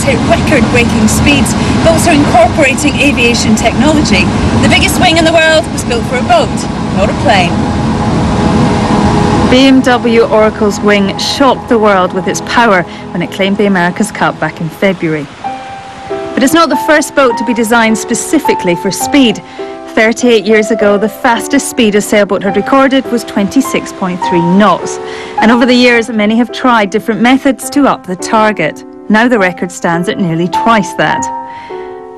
boats hit record-breaking speeds. Boats are incorporating aviation technology. The biggest wing in the world was built for a boat, not a plane. BMW Oracle's wing shocked the world with its power when it claimed the America's Cup back in February. But it's not the first boat to be designed specifically for speed. 38 years ago, the fastest speed a sailboat had recorded was 26.3 knots. And over the years, many have tried different methods to up the target. Now the record stands at nearly twice that.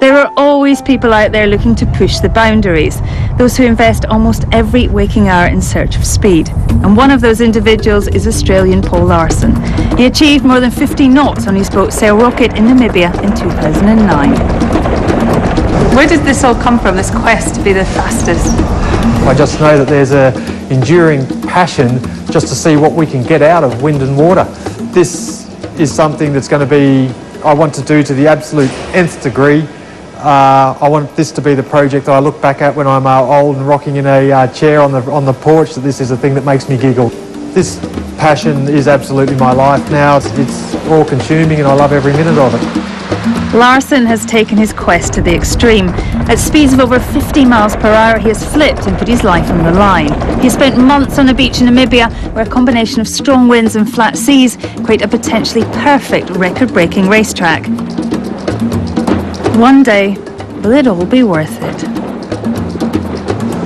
There are always people out there looking to push the boundaries, those who invest almost every waking hour in search of speed. And one of those individuals is Australian Paul Larson. He achieved more than 50 knots on his boat Sail Rocket in Namibia in 2009. Where did this all come from, this quest to be the fastest? I just know that there's an enduring passion just to see what we can get out of wind and water. This is something that's going to be, I want to do to the absolute nth degree. I want this to be the project that I look back at when I'm old and rocking in a chair on the porch, that this is the thing that makes me giggle. This passion is absolutely my life now. It's all consuming and I love every minute of it. Larson has taken his quest to the extreme. At speeds of over 50 miles per hour, he has flipped and put his life on the line. He has spent months on a beach in Namibia where a combination of strong winds and flat seas create a potentially perfect record-breaking racetrack. One day, will it all be worth it?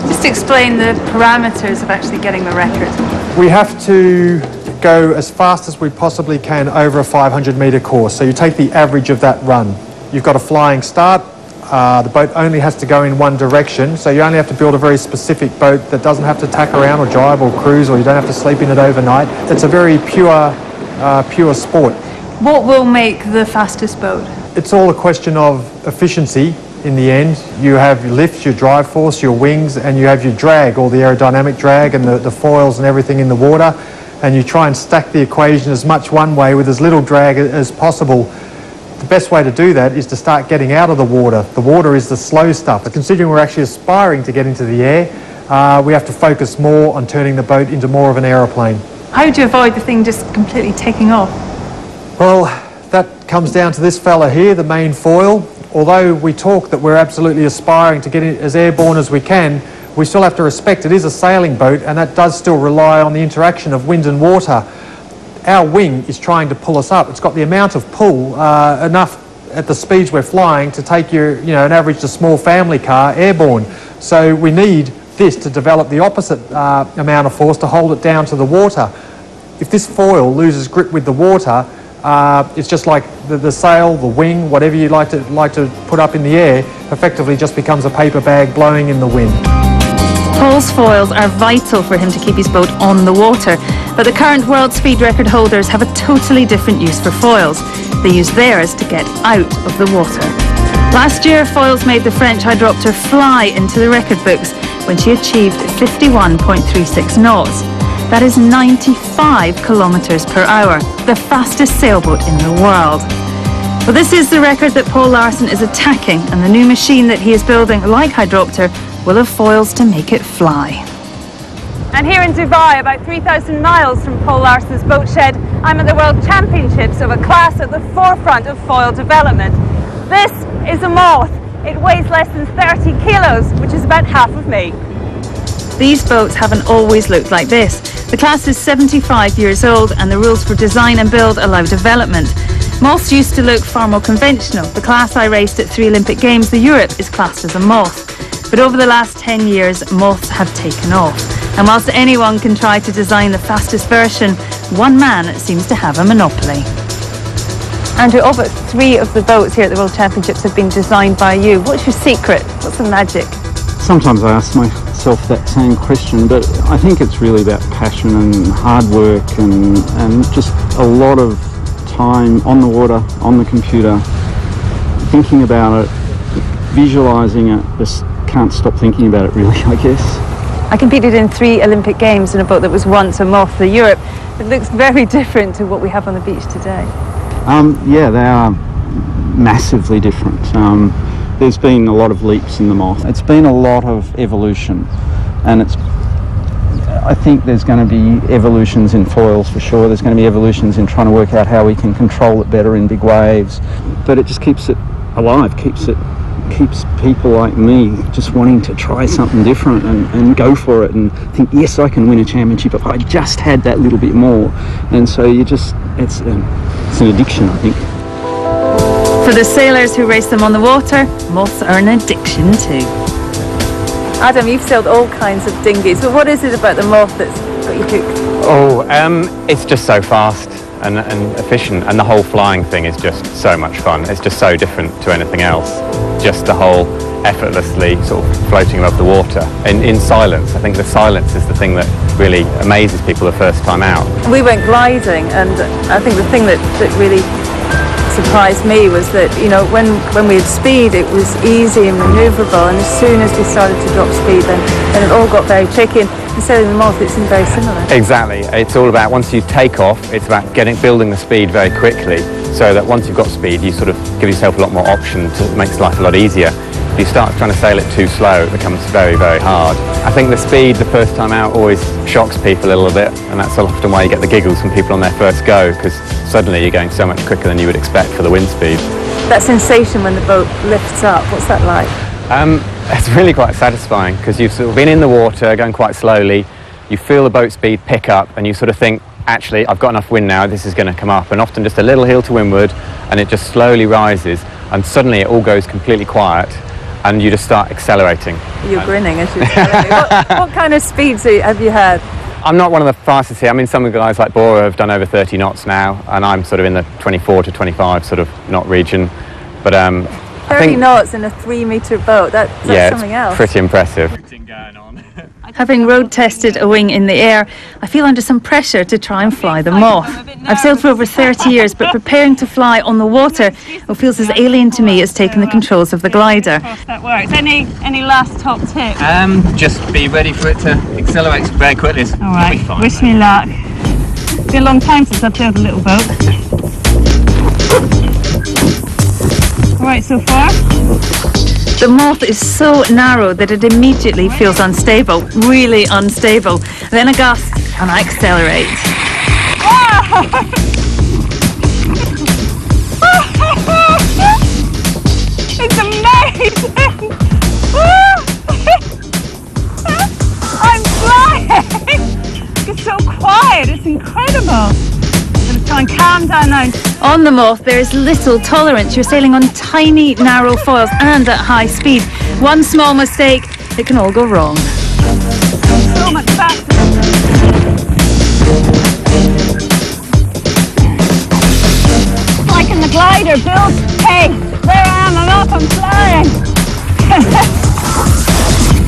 Just explain the parameters of actually getting the record. We have to go as fast as we possibly can over a 500-metre course. So you take the average of that run. You've got a flying start. The boat only has to go in one direction, so you only have to build a very specific boat that doesn't have to tack around or drive or cruise, or you don't have to sleep in it overnight. It's a very pure sport. What will make the fastest boat? It's all a question of efficiency in the end. You have your lift, your drive force, your wings, and you have your drag, all the aerodynamic drag and the foils and everything in the water. And you try and stack the equation as much one way with as little drag as possible. The best way to do that is to start getting out of the water. The water is the slow stuff. But considering we're actually aspiring to get into the air, we have to focus more on turning the boat into more of an aeroplane. How do you avoid the thing just completely taking off? Well, that comes down to this fella here, the main foil. Although we talk that we're absolutely aspiring to get it as airborne as we can, we still have to respect it is a sailing boat, and that does still rely on the interaction of wind and water. Our wing is trying to pull us up. It's got the amount of pull, enough at the speeds we're flying to take an average to small family car airborne. So we need this to develop the opposite amount of force to hold it down to the water. If this foil loses grip with the water, it's just like the sail, the wing, whatever you like to put up in the air, effectively just becomes a paper bag blowing in the wind. Paul's foils are vital for him to keep his boat on the water, but the current world speed record holders have a totally different use for foils. They use theirs to get out of the water. Last year, foils made the French hydropter fly into the record books when she achieved 51.36 knots. That is 95 kilometres per hour, the fastest sailboat in the world. Well, this is the record that Paul Larson is attacking, and the new machine that he is building, like hydropter, will have foils to make it fly. And here in Dubai, about 3,000 miles from Paul Larson's boat shed, I'm at the World Championships of a class at the forefront of foil development. This is a moth. It weighs less than 30 kilos, which is about half of me. These boats haven't always looked like this. The class is 75 years old, and the rules for design and build allow development. Moths used to look far more conventional. The class I raced at 3 Olympic Games, the Europe, is classed as a moth. But over the last 10 years, moths have taken off. And whilst anyone can try to design the fastest version, one man seems to have a monopoly. Andrew, all but 3 of the boats here at the World Championships have been designed by you. What's your secret? What's the magic? Sometimes I ask myself that same question, but I think it's really about passion and hard work and just a lot of time on the water, on the computer, thinking about it, visualising it. Just can't stop thinking about it really, I guess. I competed in 3 Olympic Games in a boat that was once a moth, the Europe. It looks very different to what we have on the beach today. Yeah, they are massively different. There's been a lot of leaps in the moth. It's been a lot of evolution, and it's I think there's going to be evolutions in foils for sure. There's going to be evolutions in trying to work out how we can control it better in big waves. But it just keeps it alive, keeps people like me just wanting to try something different and go for it and think, yes, I can win a championship if I just had that little bit more. And so it's an addiction, I think. For the sailors who race them on the water, moths are an addiction too. Adam, you've sailed all kinds of dinghies, but what is it about the moth that's got you hooked? Oh, it's just so fast and efficient, and the whole flying thing is just so much fun. It's just so different to anything else. Just the whole effortlessly sort of floating above the water in silence. I think the silence is the thing that really amazes people the first time out. We went gliding, and I think the thing that really surprised me was that, you know, when we had speed, it was easy and manoeuvrable, and as soon as we started to drop speed, then it all got very tricky. And sailing the moth, it seemed very similar. Exactly. It's all about, once you take off, it's about building the speed very quickly, so that once you've got speed, you sort of give yourself a lot more options. It makes life a lot easier. If you start trying to sail it too slow, it becomes very, very hard. I think the speed the first time out always shocks people a little bit, and that's often why you get the giggles from people on their first go, because suddenly you're going so much quicker than you would expect for the wind speed. That sensation when the boat lifts up, what's that like? It's really quite satisfying, because you've sort of been in the water going quite slowly, you feel the boat speed pick up, and you sort of think, actually, I've got enough wind now, this is going to come up, and often just a little heel to windward, and it just slowly rises, and suddenly it all goes completely quiet, and you just start accelerating. You're grinning as you're telling me. What kind of speeds have you had? I'm not one of the fastest here. I mean, some of the guys like Bora have done over 30 knots now, and I'm sort of in the 24 to 25 sort of knot region. But 30 knots in a 3-metre boat, that's something else. Pretty impressive. Having road tested a wing in the air, I feel under some pressure to try and fly the moth. I've sailed for over 30 years, but preparing to fly on the water feels as alien to me as taking the controls of the glider. That works. Any last top tips? Just be ready for it to accelerate very quickly. All right, wish me luck. It's been a long time since I've sailed a little boat. All right, so far? The moth is so narrow that it immediately feels unstable, really unstable. Then a gust and I accelerate. It's amazing! I'm flying! It's so quiet, it's incredible. I'm going to try and calm down now. On the moth, there is little tolerance. You're sailing on tiny, narrow foils and at high speed. One small mistake, it can all go wrong. So much faster. Like in the glider, Bill. Hey, there I am, I'm up, I'm flying.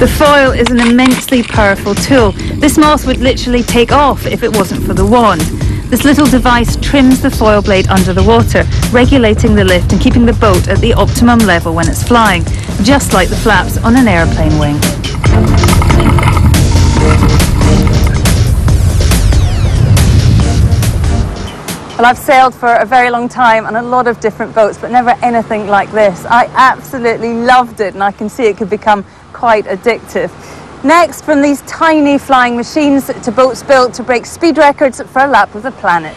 The foil is an immensely powerful tool. This moth would literally take off if it wasn't for the wand. This little device trims the foil blade under the water, regulating the lift and keeping the boat at the optimum level when it's flying, just like the flaps on an airplane wing. Well, I've sailed for a very long time on a lot of different boats, but never anything like this. I absolutely loved it, and I can see it could become quite addictive. Next, from these tiny flying machines to boats built to break speed records for a lap of the planet.